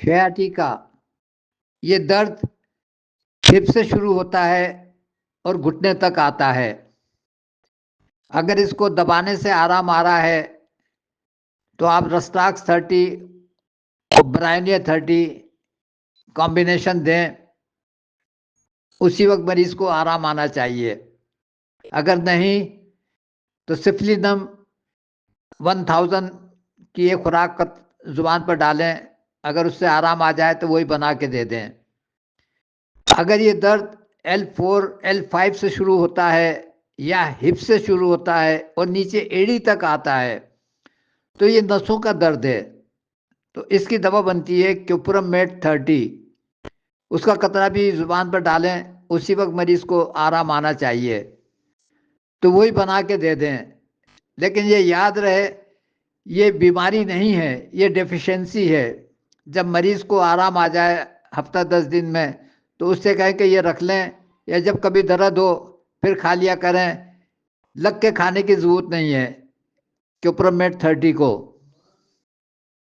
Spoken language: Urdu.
سیاٹیکا، یہ درد ہپ سے شروع ہوتا ہے اور گھٹنے تک آتا ہے۔ اگر اس کو دبانے سے آرام آ رہا ہے تو آپ رسٹاکس 30 اور برائنیا 30 کمبینیشن دیں، اسی وقت مریض کو آرام آنا چاہیے۔ اگر نہیں تو سفلینم 1000 کی ایک خوراک زبان پر ڈالیں، اگر اس سے آرام آ جائے تو وہی بنا کے دے دیں۔ اگر یہ درد L4 L5 سے شروع ہوتا ہے یا ہپ سے شروع ہوتا ہے اور نیچے ایڑی تک آتا ہے تو یہ نسوں کا درد ہے، تو اس کی دوا بنتی ہے کیوپرم میٹ 30، اس کا قطرہ بھی زبان پر ڈالیں، اسی وقت مریض کو آرام آنا چاہیے، تو وہی بنا کے دے دیں۔ لیکن یہ یاد رہے یہ بیماری نہیں ہے، یہ ڈیفیشنسی ہے۔ جب مریض کو آرام آ جائے ہفتہ 10 دن میں تو اس سے کہیں کہ یہ رکھ لیں، یا جب کبھی درد ہو پھر کھا لیا کریں، لگ کے کھانے کی ضرورت نہیں ہے کیوپرم میٹ 30 کو۔